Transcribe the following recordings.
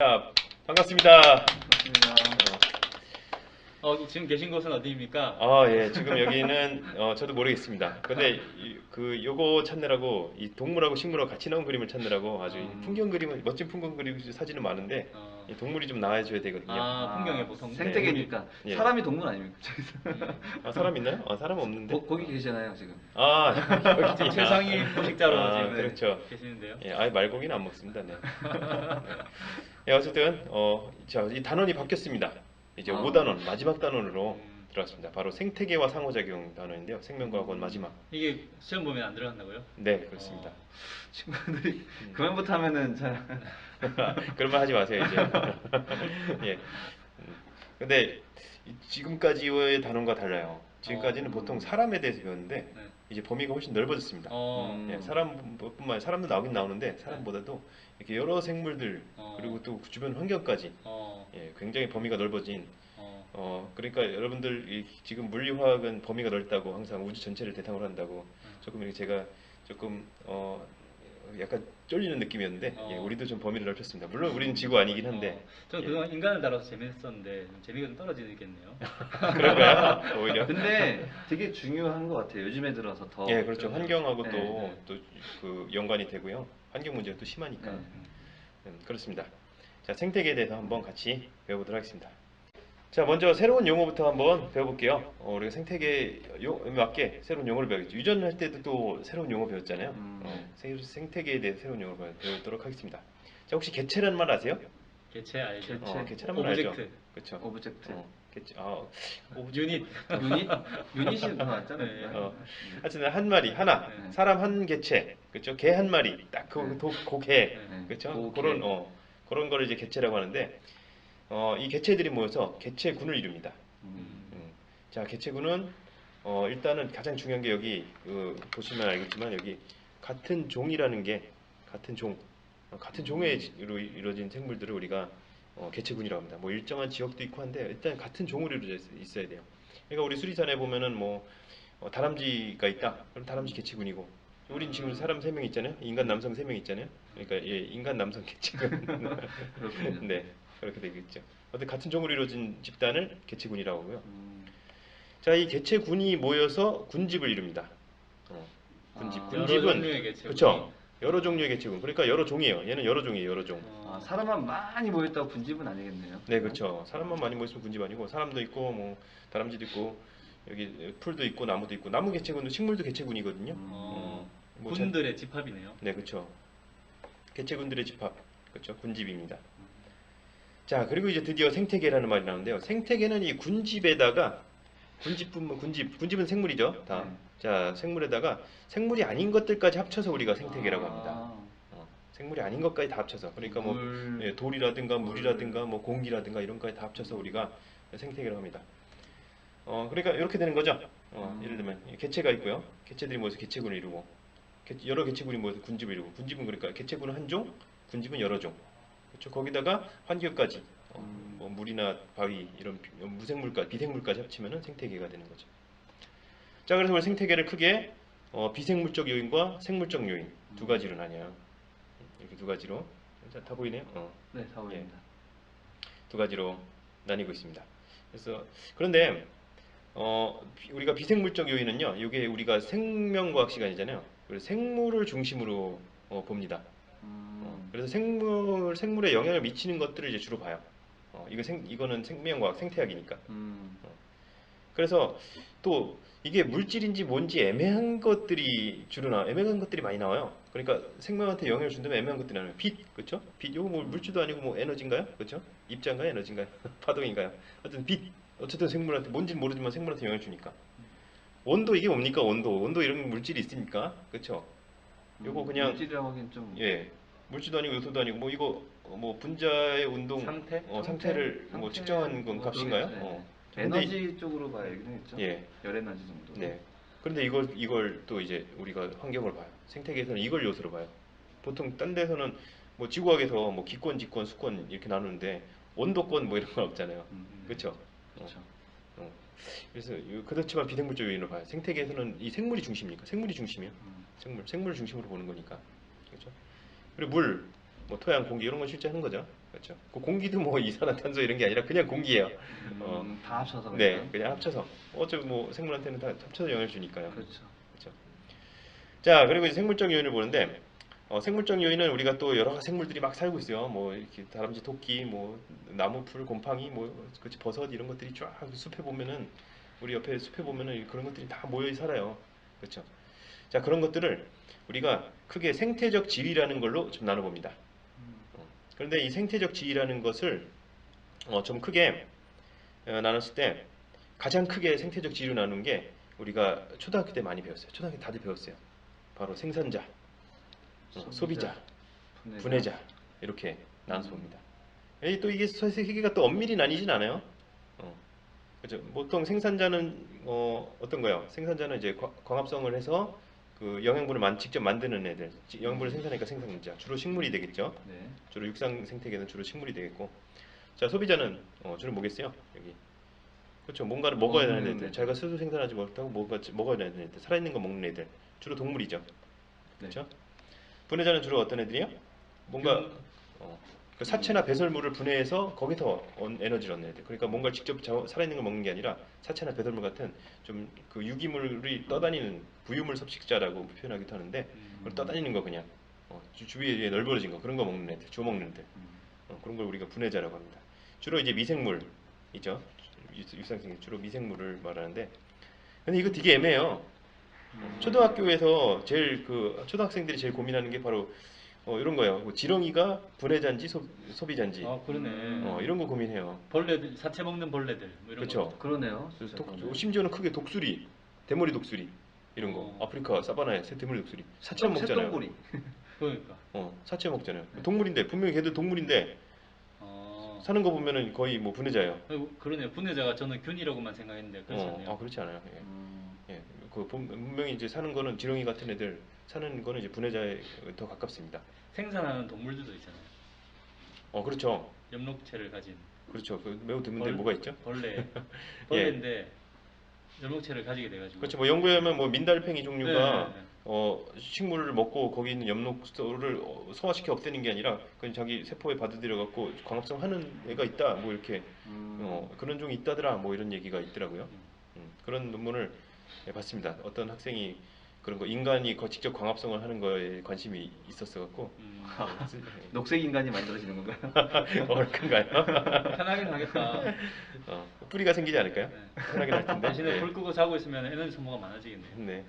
자, 반갑습니다. 맞습니다. 지금 계신 곳은 어디입니까? 예, 지금 여기는 저도 모르겠습니다. 근데 요거 찾느라고 이 동물하고 식물하고 같이 나온 그림을 찾느라고 아주 이 풍경 그림은 멋진 풍경 그림 사진은 많은데 어, 이 동물이 좀 나와줘야 되거든요. 풍경에 보통 생태계니까 예. 사람이 동물 아닙니까? 저기서. 사람 있나요? 사람 없는데. 거기 계시잖아요 지금. 여기 지금 최상위 포식자로 지금 그렇죠. 계시는데요. 예, 아예 말고기는 안 먹습니다. 네. 예, 어쨌든 자, 이 단원이 바뀌었습니다. 이제 5단원 마지막 단원으로 들어갔습니다. 바로 생태계와 상호작용 단원인데요. 생명과학원 마지막. 이게 시험 보면 안 들어간다고요? 네, 그렇습니다. 친구들이 그만부터 하면은 잘. 그런 말 하지 마세요 이제. 예. 근데 지금까지의 단원과 달라요. 지금까지는 보통 사람에 대해서 배웠는데 네. 이제 범위가 훨씬 넓어졌습니다. 예, 사람뿐만 아니라 사람도 나오긴 나오는데 사람보다도 이렇게 여러 생물들 그리고 또 주변 환경까지 예, 굉장히 범위가 넓어진. 그러니까 여러분들 지금 물리화학은 범위가 넓다고 항상 우주 전체를 대상으로 한다고 조금 이렇게 제가 조금 약간 쫄리는 느낌이었는데 예, 우리도 좀 범위를 넓혔습니다. 물론 우리는 지구 아니긴 한데 저는 그동안 인간을 다뤄서 재밌었는데 좀 재미가 좀 떨어지겠네요. 그런가요? 오히려. 근데 되게 중요한 것 같아요. 요즘에 들어서 더. 예, 그렇죠. 환경하고 네. 또 그 연관이 되고요. 환경 문제가 또 심하니까. 네. 그렇습니다. 자, 생태계에 대해서 한번 같이 배워보도록 하겠습니다. 자, 먼저 새로운 용어부터 한번 배워볼게요. 우리가 생태계에 맞게 새로운 용어를 배우겠죠. 유전할 때도 또 새로운 용어 배웠잖아요. 생태계에 대해 새로운 용어를 배우도록 하겠습니다. 자, 혹시 개체라는 말 아세요? 개체 알죠? 개체라는 말 알죠? 오브젝트. 그렇죠. 오브젝트. 개체. 유닛. 유닛이 나왔잖아요. 네. 하여튼 한 마리 하나 네. 사람 한 개체 그렇죠. 개 한 마리 딱 개 네. 그렇죠. 개. 그런 거를 이제 개체라고 하는데 이 개체들이 모여서 개체군을 이룹니다. 자, 개체군은 일단은 가장 중요한 게 여기 보시면 알겠지만 여기 같은 종이라는 게 같은 종에 이루어진 생물들을 우리가 개체군이라고 합니다. 뭐 일정한 지역도 있고 한데 일단 같은 종으로 이루어져 있어야 돼요. 그러니까 우리 수리산에 보면은 뭐 다람쥐가 있다. 그럼 다람쥐 개체군이고 우린 지금 사람 3명 있잖아요. 인간 남성 3명 있잖아요. 그러니까 예, 인간 남성 개체군. 그렇군요. 네, 그렇게 되겠죠. 어떤 같은 종으로 이루어진 집단을 개체군이라고 하고요. 자, 이 개체군이 모여서 군집을 이룹니다. 군집. 여러 군집은 종류의 개체군이. 그렇죠. 여러 종류의 개체군. 그러니까 여러 종이에요. 얘는 여러 종이에요. 여러 종. 사람만 많이 모였다고 군집은 아니겠네요. 네, 그렇죠. 사람만 많이 모였으면 군집 아니고 사람도 있고 뭐 다람쥐도 있고 여기 풀도 있고 나무도 있고 나무 개체군도 식물도 개체군이거든요. 뭐 군들의 집합이네요. 네, 그렇죠. 개체군들의 집합, 그렇죠. 군집입니다. 자, 그리고 이제 드디어 생태계라는 말이 나오는데요. 생태계는 이 군집에다가 군집은 생물이죠, 다. 자, 생물에다가 생물이 아닌 것들까지 합쳐서 우리가 생태계라고 합니다. 생물이 아닌 것까지 다 합쳐서, 그러니까 뭐 예, 돌이라든가 물이라든가 뭐 공기라든가 이런 것까지 다 합쳐서 우리가 생태계라고 합니다. 그러니까 이렇게 되는 거죠. 예를 들면 개체가 있고요. 개체들이 모여서 개체군을 이루고 여러 개체군이 모여서 군집을 이루고 군집은 그러니까 개체군은 한 종, 군집은 여러 종. 그렇죠. 거기다가 환경까지 뭐 물이나 바위 이런 비생물까지 합치면은 생태계가 되는 거죠. 자, 그래서 우리 생태계를 크게 비생물적 요인과 생물적 요인 두 가지로 나뉘어요. 이렇게 두 가지로. 자, 다 보이네요. 네, 다 보입니다. 두 가지로 나뉘고 있습니다. 그래서 그런데 우리가 비생물적 요인은요. 이게 우리가 생명과학 시간이잖아요. 그래서 생물을 중심으로 봅니다. 그래서 생물에 영향을 미치는 것들을 이제 주로 봐요. 이거는 생명과학, 생태학이니까. 그래서 또 이게 물질인지 뭔지 애매한 것들이 애매한 것들이 많이 나와요. 그러니까 생명한테 영향을 준다면 애매한 것들이 나와요. 빛, 그렇죠? 빛, 이거 뭐 물질도 아니고 뭐 에너지인가요? 그렇죠? 입자인가요? 에너지인가요? 파동인가요? 하여튼 빛, 어쨌든 생물한테 뭔지는 모르지만 생물한테 영향을 주니까. 온도 이게 뭡니까? 온도 이런 물질이 있습니까? 그렇죠? 요거 그냥 물질이라고 하긴 좀. 예, 물질도 아니고 요소도 아니고 뭐 이거 뭐 분자의 운동 상태를 뭐 측정한 건 값인가요? 네. 에너지 쪽으로 봐야겠죠. 예. 열에너지 정도. 네. 그런데 이걸 또 이제 우리가 환경을 봐요. 생태계에서는 이걸 요소로 봐요. 보통 딴 데서는 뭐 지구학에서 뭐 기권, 직권, 수권 이렇게 나누는데 온도권 뭐 이런 건 없잖아요. 그렇죠? 그렇죠. 그래서 그렇지만 비생물적 요인으로 봐요. 생태계에서는 이 생물이 중심이니까 생물이 중심이에요. 생물을 중심으로 보는 거니까. 그렇죠? 그리고 물, 뭐 토양, 공기 이런 건 실제 하는 거죠. 그렇죠. 그 공기도 뭐 이산화탄소 이런 게 아니라 그냥 공기예요. 다 합쳐서 네, 그냥. 그냥 합쳐서 어차피 뭐 생물한테는 다 합쳐서 영향을 주니까요. 그렇죠. 그렇죠. 자, 그리고 이제 생물적 요인을 보는데 생물적 요인은 우리가 또 여러 가지 생물들이 막 살고 있어요. 뭐 이렇게 다람쥐, 토끼, 뭐 나무, 풀, 곰팡이, 뭐 그치, 버섯 이런 것들이 쫙 숲에 보면은 우리 옆에 숲에 보면은 그런 것들이 다 모여 살아요. 그렇죠. 자, 그런 것들을 우리가 크게 생태적 지위라는 걸로 좀 나눠봅니다. 그런데 이 생태적 지위라는 것을 좀 크게 나눴을 때 가장 크게 생태적 지위로 나누는 게 우리가 초등학교 때 많이 배웠어요. 초등학교 때 다들 배웠어요. 바로 생산자, 소비자, 분해자 이렇게 나눠서 봅니다. 또 이게 세계가 또 엄밀히 나뉘진 않아요. 그렇죠. 보통 생산자는 어떤 거요? 생산자는 이제 광합성을 해서 그 영양분을 직접 만드는 애들, 영양분을 생산하니까 생산자, 주로 식물이 되겠죠. 네. 주로 육상 생태계는 주로 식물이 되겠고, 자 소비자는 주로 뭐겠어요? 여기 그렇죠. 뭔가를 먹어야 되는 먹는 애들, 애들. 자기가 스스로 생산하지 못하고 먹어야 되는 애들, 살아있는 거 먹는 애들, 주로 동물이죠. 네. 그렇죠? 분해자는 주로 어떤 애들이요? 뭔가 그 사체나 배설물을 분해해서 거기서 에너지를 얻는 애들. 그러니까 뭔가 직접 살아있는 걸 먹는 게 아니라 사체나 배설물 같은 좀 그 유기물이 떠다니는 부유물 섭식자라고 표현하기도 하는데 그걸 떠다니는 거 그냥 주위에 널브러진 거 그런 거 먹는 애들, 주워 먹는 애들. 그런 걸 우리가 분해자라고 합니다. 주로 이제 미생물이죠. 유상생물 주로 미생물을 말하는데 근데 이거 되게 애매해요. 초등학교에서 제일 그 초등학생들이 제일 고민하는 게 바로 이런 거예요. 뭐 지렁이가 분해자인지 소비자인지 아 그러네. 이런 거 고민해요. 벌레들 사체 먹는 벌레들 뭐 이런 그렇죠. 거. 그러네요. 진짜 그러네. 심지어는 크게 독수리, 대머리 독수리 이런 거. 아프리카 사바나에 대머리 독수리 사체 먹잖아요. 새똥구리. 그러니까. 사체 먹잖아요. 동물인데 분명히 걔도 동물인데 사는 거 보면은 거의 뭐 분해자예요. 그러네요. 분해자가 저는 균이라고만 생각했는데 그렇지 않네요. 그렇지 않아요. 예. 그 분명히 이제 사는 거는 지렁이 같은 애들 사는 거는 이제 분해자에 더 가깝습니다. 생산하는 동물들도 있잖아요. 그렇죠. 엽록체를 가진. 그렇죠. 그 매우 드문데 뭐가 있죠? 벌레인데 엽록체를 가지게 돼가지고. 그렇죠. 뭐 연구에 하면 뭐 민달팽이 종류가 네. 식물을 먹고 거기 있는 엽록소를 소화시켜 없애는 게 아니라 그냥 자기 세포에 받아들여 갖고 광합성 하는 애가 있다. 뭐 이렇게 그런 종이 있다더라. 뭐 이런 얘기가 있더라고요. 그런 논문을 봤습니다. 어떤 학생이 그런 거 인간이 직접 광합성을 하는 거에 관심이 있었어 갖고 녹색 인간이 만들어지는 건가요? 그런가요? 편하긴 하겠다. 뿌리가 생기지 않을까요? 네. 편하긴 할 텐데. 대신에 불 끄고 자고 있으면 에너지 소모가 많아지겠네요. 네.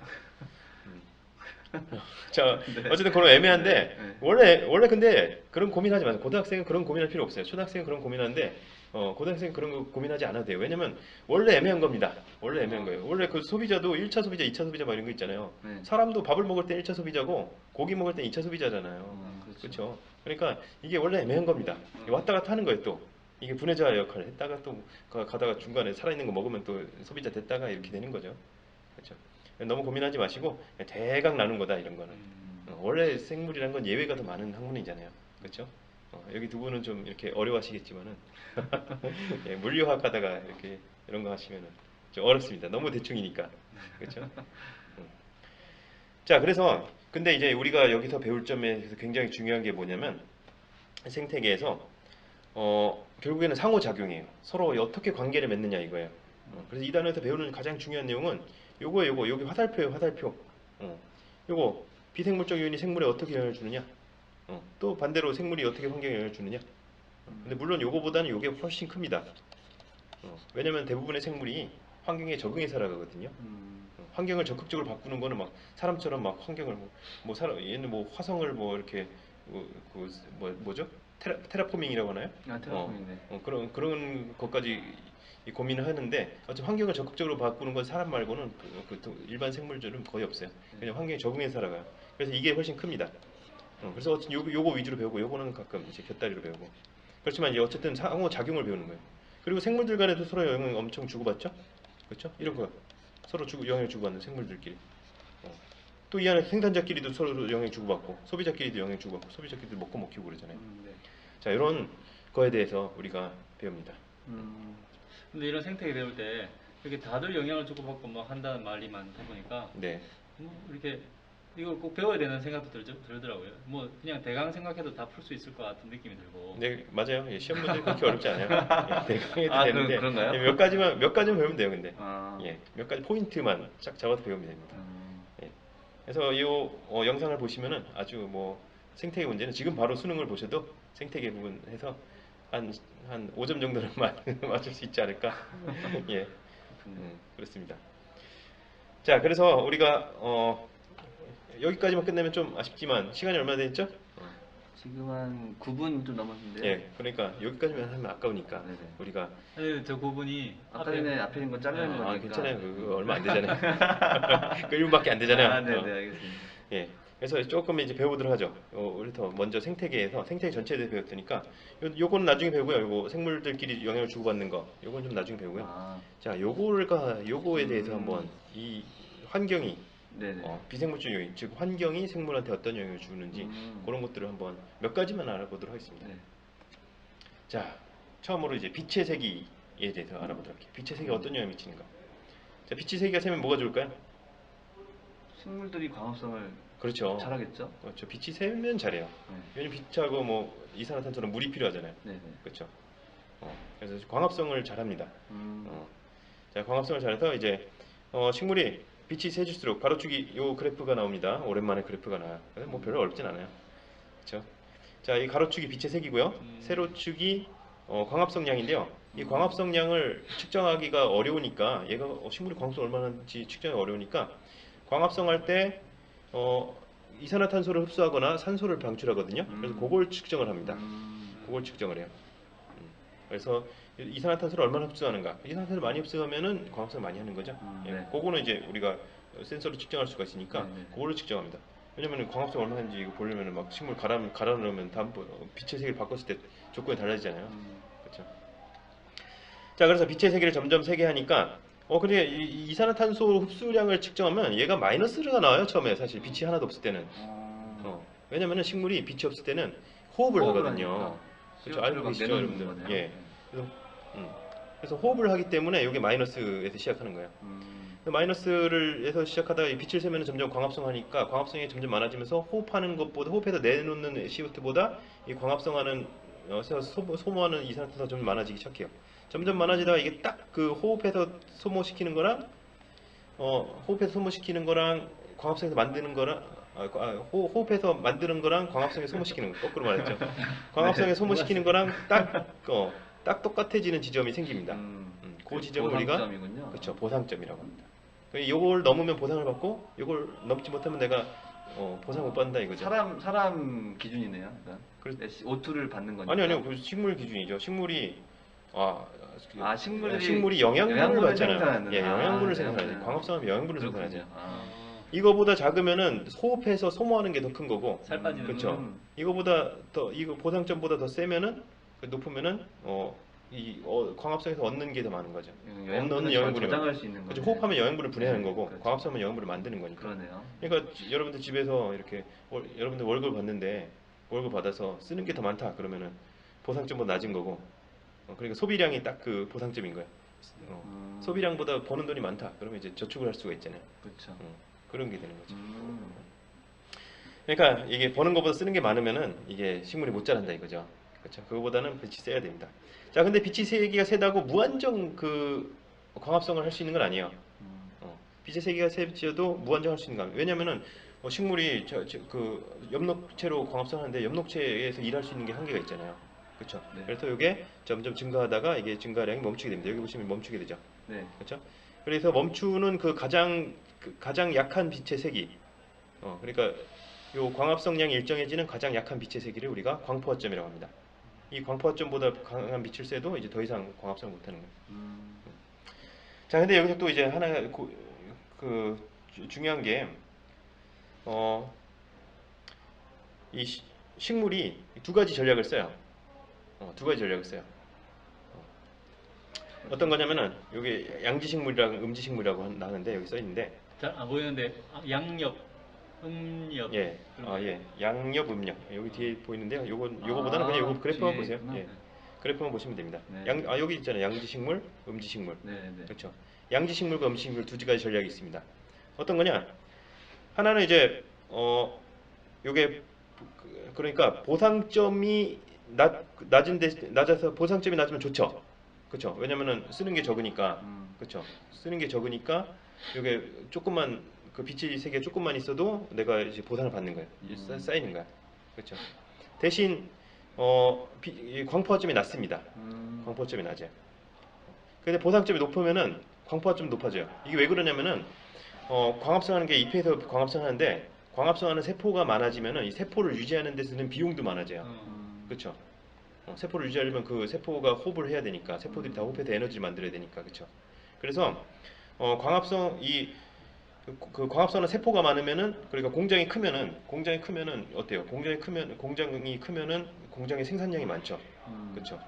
자, 어쨌든 그런 애매한데 네. 원래 근데 그런 고민하지 마세요. 고등학생은 그런 고민할 필요 없어요. 초등학생은 그런 고민하는데 고등학생은 그런 거 고민하지 않아도 돼요. 왜냐면 원래 애매한 겁니다. 원래 애매한 거예요. 원래 그 소비자도 1차 소비자, 2차 소비자 막 이런 거 있잖아요. 네. 사람도 밥을 먹을 때 1차 소비자고 고기 먹을 때 2차 소비자잖아요. 그렇죠. 그러니까 이게 원래 애매한 겁니다. 왔다 갔다 하는 거예요. 또 이게 분해자 역할을 했다가 또 가다가 중간에 살아있는 거 먹으면 또 소비자 됐다가 이렇게 되는 거죠. 그렇죠. 너무 고민하지 마시고 대강 나눈 거다 이런 거는. 원래 생물이란 건 예외가 더 많은 학문이잖아요. 그렇죠? 여기 두 분은 좀 이렇게 어려워하시겠지만은 예, 물리화학 하다가 이렇게 이런 거 하시면은 좀 어렵습니다. 너무 대충이니까. 그렇죠? 자, 그래서 근데 이제 우리가 여기서 배울 점에서 굉장히 중요한 게 뭐냐면 생태계에서 결국에는 상호작용이에요. 서로 어떻게 관계를 맺느냐 이거예요. 그래서 이 단어에서 배우는 가장 중요한 내용은 요거 여기 화살표예요. 화살표. 요거 비생물적 요인이 생물에 어떻게 영향을 주느냐. 또 반대로 생물이 어떻게 환경에 영향을 주느냐. 근데 물론 요거보다는 요게 훨씬 큽니다. 왜냐면 대부분의 생물이 환경에 적응해 살아가거든요. 환경을 적극적으로 바꾸는 거는 막 사람처럼 막 환경을 얘는 뭐 화성을 뭐 이렇게 뭐죠? 테라포밍이라고 하나요? 테라포밍. 네. 그런 것까지 고민을 하는데 어차피 환경을 적극적으로 바꾸는 건 사람 말고는 일반 생물들은 거의 없어요. 그냥 환경에 적응해 살아가요. 그래서 이게 훨씬 큽니다. 그래서 어쨌든 요거 위주로 배우고 요거는 가끔 이제 곁다리로 배우고 그렇지만 이제 어쨌든 상호 작용을 배우는 거예요. 그리고 생물들 간에도 서로 영향을 엄청 주고받죠. 그렇죠? 이런 거 서로 영향을 주고받는 생물들끼리. 또 이 안에 생산자끼리도 서로 영향을 주고받고 소비자끼리도 영향을 주고받고 소비자끼리도 먹고 먹히고 그러잖아요. 네. 자, 이런 거에 대해서 우리가 배웁니다. 근데 이런 생태계 배울 때 이렇게 다들 영향을 주고받고 뭐 한다는 말이 많다 보니까 네. 이렇게 이거 꼭 배워야 되는 생각도 들더라고요. 뭐 그냥 대강 생각해도 다 풀 수 있을 것 같은 느낌이 들고. 네, 맞아요. 예, 시험 문제 그렇게 어렵지 않아요. 예, 대강해도 아, 되는데 그런가요? 예, 몇 가지만 배우면 돼요. 근데 아. 예, 몇 가지 포인트만 쫙 잡아서 배우면 됩니다. 음. 예. 그래서 이 영상을 보시면은 아주 뭐 생태계 문제는 지금 바로 수능을 보셔도 생태계 부분 해서 한 5점 정도는 맞을 수 있지 않을까. 예, 그렇습니다. 자, 그래서 우리가 여기까지만 끝내면 좀 아쉽지만 시간이 얼마나 됐죠? 지금 한 9분 좀 넘었는데요. 예, 그러니까 여기까지만 하면 아까우니까 네네. 우리가 아니, 저 부분이 아까 전에 앞에 있는 건 자르는 거니까. 괜찮아요. 그거 얼마 안 되잖아요. 그 1분밖에 안 되잖아요. 아, 네네, 알겠습니다. 예. 그래서 조금 이제 배우도록 하죠. 우리부터 먼저 생태계에서 생태계 전체에 대해서 배웠으니까 요거는 나중에 배우고요. 요거 생물들끼리 영향을 주고받는 거, 요건 좀 나중에 배우고요. 아, 자, 요거에 대해서 한번 이 환경이 네네. 비생물적 요인, 즉 환경이 생물한테 어떤 영향을 주는지 그런 것들을 한번 몇 가지만 알아보도록 하겠습니다. 네. 자, 처음으로 이제 빛의 세기에 대해서 알아보도록 할게요. 빛의 세기가 어떤 영향을 미치는가? 자, 빛의 세기가 세면 뭐가 좋을까요? 식물들이 광합성을 그렇죠. 잘하겠죠? 그렇죠. 빛이 세면 잘해요. 네. 왜냐면 빛하고 뭐 이산화탄소는 물이 필요하잖아요. 네네. 그렇죠. 그래서 광합성을 잘합니다. 자, 광합성을 잘해서 이제 식물이 빛이 세질수록 가로축이 요 그래프가 나옵니다. 오랜만에 그래프가 나와요. 뭐 별로 어렵진 않아요. 그렇죠. 자, 이 가로축이 빛의 색이고요. 세로축이 광합성량인데요. 이 광합성량을 측정하기가 어려우니까 얘가 식물이 광합성 얼마나 하는지 측정이 어려우니까 광합성할 때 이산화탄소를 흡수하거나 산소를 방출하거든요. 그래서 그걸 측정을 합니다. 그걸 측정을 해요. 그래서 이산화탄소를 얼마나 흡수하는가. 이산화탄소를 많이 흡수하면은 광합성을 많이 하는 거죠. 예, 네. 그거는 이제 우리가 센서로 측정할 수가 있으니까 네, 네. 그걸로 측정합니다. 왜냐면 광합성 얼마나 하는지 이거 보려면 막 식물 갈아 넣으면 다음 빛의 세기를 바꿨을 때 조건이 달라지잖아요. 그렇죠. 자, 그래서 빛의 세기를 점점 세게 하니까 근데 이산화탄소 흡수량을 측정하면 얘가 마이너스가 나와요. 처음에 사실 빛이 하나도 없을 때는. 왜냐면은 식물이 빛이 없을 때는 호흡을 하거든요. 그렇죠. 알고 계시죠, 여러분들? 예. 그래서 호흡을 하기 때문에 이게 마이너스에서 시작하는 거예요. 마이너스를 시작하다가 이 빛을 세면 점점 광합성하니까 광합성이 점점 많아지면서 호흡하는 것보다 호흡해서 내놓는 CO2보다 이 광합성하는 소모하는 이산화탄소가 점점 많아지기 시작해요. 점점 많아지다가 이게 딱 그 호흡해서 소모시키는 거랑 광합성에서 만드는 거랑 호흡해서 만드는 거랑 광합성에 소모시키는 거 거꾸로 말했죠. 광합성에 소모시키는 거랑 딱 똑같아지는 지점이 생깁니다. 그 지점을 우리가 보상점이군요. 그렇죠, 보상점이라고 합니다. 이걸 넘으면 보상을 받고 이걸 넘지 못하면 내가 보상 못 받는다 이거죠. 사람 기준이네요. 그러니까 O2를 받는 거니까. 아니요, 그 식물 기준이죠. 식물이 식물이 영양분을 받잖아요. 생산하는. 예, 영양분을 네, 생산하지. 네. 광합성하면 영양분을 그렇군요. 생산하죠. 아, 이거보다 작으면은 호흡해서 소모하는 게 더 큰 거고. 살 빠지는 그렇죠. 이거 보상점보다 더 세면은 높으면은 광합성에서 얻는 게 더 많은 거죠. 영양분을 저장할 수 있는 그렇죠. 거죠. 호흡하면 영양분을 분해하는 거고 그렇죠. 광합성은 영양분을 만드는 거니까. 그러네요. 그러니까 여러분들 집에서 이렇게 여러분들 월급 받는데 월급 받아서 쓰는 게 더 많다 그러면은 보상점보다 낮은 거고. 그러니까 소비량이 딱 그 보상점인 거예요. 소비량보다 버는 돈이 많다. 그러면 이제 저축을 할 수가 있잖아요. 그렇죠. 그런 게 되는 거죠. 음. 그러니까 이게 버는 것보다 쓰는 게 많으면은 이게 식물이 못 자란다 이거죠. 그렇죠. 그거보다는 빛이 세야 됩니다. 자, 근데 빛이 세기가 세다고 무한정 그 광합성을 할 수 있는 건 아니에요. 빛의 세기가 세져도 무한정 할 수 있는 거 아니에요. 왜냐면은 식물이 그 엽록체로 광합성하는데 엽록체에서 일할 수 있는 게 한계가 있잖아요. 그렇죠. 네. 그래서 이게 점점 증가하다가 이게 증가량이 멈추게 됩니다. 여기 보시면 멈추게 되죠. 네. 그렇죠. 그래서 멈추는 그 가장 약한 빛의 세기. 그러니까 요 광합성량이 일정해지는 가장 약한 빛의 세기를 우리가 광포화점이라고 합니다. 이 광포화점보다 강한 빛을 쐬도 이제 더 이상 광합성을 못하는 거예요. 자, 근데 여기서 또 이제 하나 중요한 게 이 식물이 두 가지 전략을 써요. 두 가지 전략을 써요. 어떤 거냐면은 여기 양지식물이랑 음지식물이라고 나오는데 여기 써 있는데 잘 안 보이는데 양엽, 음엽. 예, 양엽, 음엽 여기 뒤에 보이는데요. 요거보다는 그냥 요거 그래프만 뒤에 보세요. 있구나. 예, 그래프만 보시면 됩니다. 네. 여기 있잖아요. 양지식물, 음지식물. 네, 네. 그렇죠. 양지식물과 음지식물 두 가지 전략이 있습니다. 어떤 거냐? 하나는 이제 요게 그러니까 보상점이 낮아서 보상점이 낮으면 좋죠. 그렇죠. 왜냐면은 쓰는 게 적으니까. 그렇죠. 쓰는 게 적으니까 요게 조금만 그 빛의 세계 조금만 있어도 내가 이제 보상을 받는 거예요. 쌓이는 거야. 그렇죠. 대신 이 광포화점이 낮습니다. 광포화점이 낮아요. 근데 보상점이 높으면은 광포화점이 높아져요. 이게 왜 그러냐면은 광합성하는 게 잎에서 광합성하는데 광합성하는 세포가 많아지면은 이 세포를 유지하는 데 쓰는 비용도 많아져요. 그렇죠. 세포를 유지하려면 그 세포가 호흡을 해야 되니까 세포들이 다 호흡해서 에너지를 만들어야 되니까 그렇죠. 그래서 광합성 그 광합성하는 세포가 많으면은 그러니까 공장이 크면은 어때요? 공장이 크면은 공장의 생산량이 많죠. 그렇죠.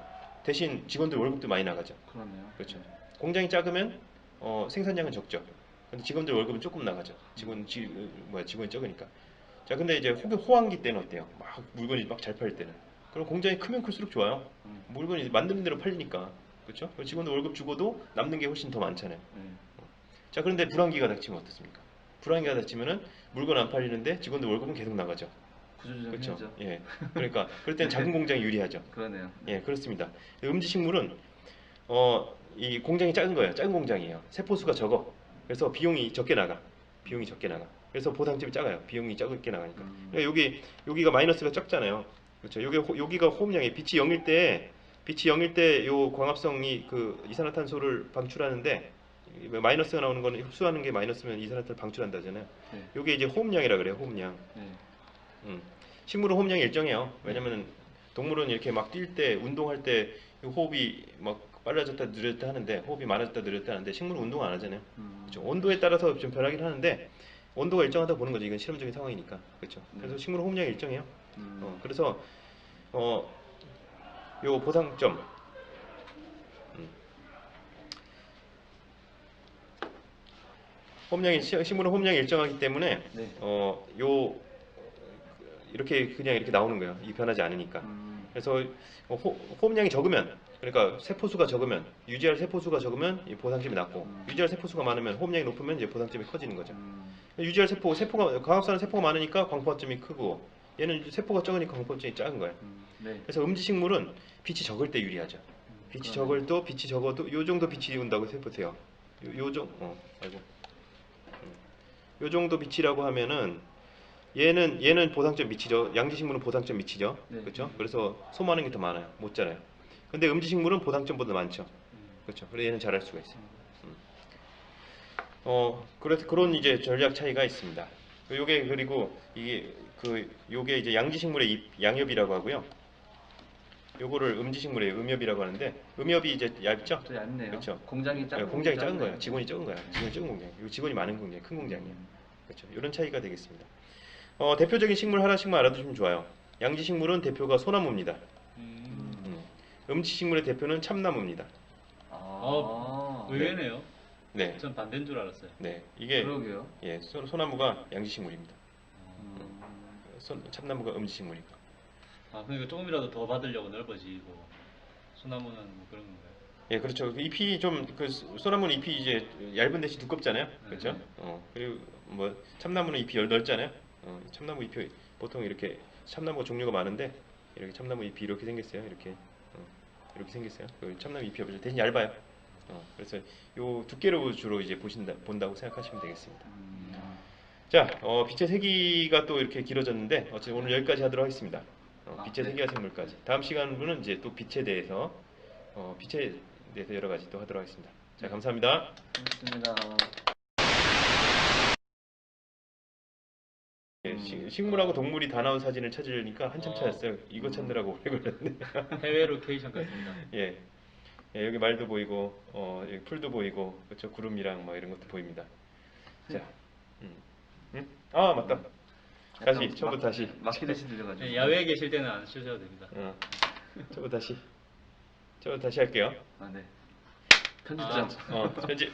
대신 직원들 월급도 많이 나가죠. 그렇네요. 그렇죠. 공장이 작으면 생산량은 적죠. 근데 직원들 월급은 조금 나가죠. 직원이 적으니까. 자, 근데 이제 호황기 때는 어때요? 막 물건이 막 잘 팔릴 때는. 그럼 공장이 크면 클수록 좋아요. 물건이 만드는 대로 팔리니까. 그렇죠? 직원들 월급 주고도 남는 게 훨씬 더 많잖아요. 자, 그런데 불황기가 닥치면 어떻습니까? 불황기가 닥치면은 물건 안 팔리는데 직원들 월급은 계속 나가죠. 그렇죠. 구조조정해야죠. 예. 그러니까 그럴 때는 작은 공장이 유리하죠. 그러네요. 예, 그렇습니다. 음지식물은 이 공장이 작은 거예요. 작은 공장이에요. 세포수가 적어. 그래서 비용이 적게 나가. 그래서 보상점이 작아요. 비용이 적게 나가니까. 그러니까 여기가 마이너스가 적잖아요. 그렇죠. 여기가 호흡량이 빛이 0일 때 요 광합성이 그 이산화탄소를 방출하는데 마이너스가 나오는 거는 흡수하는 게 마이너스면 이산화탄소를 방출한다잖아요. 네. 요게 이제 호흡량이라 그래요. 호흡량. 네. 식물은 호흡량이 일정해요. 왜냐면 동물은 이렇게 막 뛸 때, 운동할 때 호흡이 막 빨라졌다 느렸다 하는데 호흡이 많아졌다 느렸다 하는데 식물은 운동 안 하잖아요. 그렇죠? 온도에 따라서 좀 변하긴 하는데 온도가 일정하다 보는 거죠. 이건 실험적인 상황이니까. 그렇죠? 그래서 식물은 호흡량이 일정해요. 그래서 요 보상점 식물은 호흡량이 일정하기 때문에 네. 이렇게 그냥 이렇게 나오는 거예요. 이 변하지 않으니까. 그래서 호흡량이 적으면 그러니까 세포수가 적으면 유지할 세포수가 적으면 이 보상점이 낮고 유지할 세포수가 많으면 호흡량이 높으면 이제 보상점이 커지는 거죠. 유지할 세포가 광합성하는 세포가 많으니까 광포화점이 크고 얘는 세포가 적으니까 광포화점이 작은 거예요. 네. 그래서 음지식물은 빛이 적을 때 유리하죠. 빛이 적어도 요 정도 빛이 온다고 해보세요. 요 정도 빛이라고 하면은 얘는 보상점 밑이죠. 양지식물은 보상점 밑이죠. 네. 그렇죠? 그래서 소모하는 게 더 많아요. 못 자라요. 근데 음지식물은 보상점보다 많죠. 그렇죠? 그래서 얘는 자랄 수가 있어요. 그래서 그런 이제 전략 차이가 있습니다. 그리고 요게 이제 양지식물의 양엽이라고 하고요. 요거를 음지식물의 음엽이라고 하는데 음엽이 이제 얇죠? 또 얇네요. 그렇죠? 공장이 작은 공장이 작은 거예요. 직원이 적은 거야. 직원이 적은 공장. 요 직원이 많은 공장, 큰 공장이에요. 그렇죠? 이런 차이가 되겠습니다. 대표적인 식물 하나씩만 알아두시면 좋아요. 양지식물은 대표가 소나무입니다. 음지식물의 대표는 참나무입니다. 의외네요. 네. 전 반대인 줄 알았어요. 네. 이게 그러게요. 예, 소나무가 양지식물입니다. 참나무가 음지식물이고. 그러니까 조금이라도 더 받으려고 넓어지고 소나무는 뭐 그런 건가요? 예, 그렇죠. 그 잎이 소나무는 잎이 이제 얇은 대신 두껍잖아요. 그렇죠? 그리고 뭐 참나무는 잎이 넓잖아요. 참나무 잎이 보통 이렇게 참나무가 종류가 많은데 이렇게 참나무 잎이 이렇게 생겼어요. 이렇게 생겼어요. 그 참나무 잎이 대신 얇아요. 그래서 요 두께로 주로 이제 본다고 생각하시면 되겠습니다. 자, 빛의 세기가 또 이렇게 길어졌는데 어쨌든 오늘 여기까지 하도록 하겠습니다. 빛의 세기와 생물까지. 다음 시간분은 이제 또 빛에 대해서 여러 가지 또 하도록 하겠습니다. 자, 감사합니다. 고맙습니다. 예, 식물하고 동물이 다 나온 사진을 찾으려니까 한참 찾았어요. 이거 찾느라고 오래 걸렸네. 해외 로케이션 같습니다. 예, 여기 말도 보이고, 여기 풀도 보이고, 그렇죠? 구름이랑 뭐 이런 것도 보입니다. 자, 맞다. 다시 처음부터 다시. 마키듯이 들려가지고. 네, 야외에 계실 때는 안 쓰셔도 됩니다. 처음부터 다시 할게요. 네. 편집장. 편집.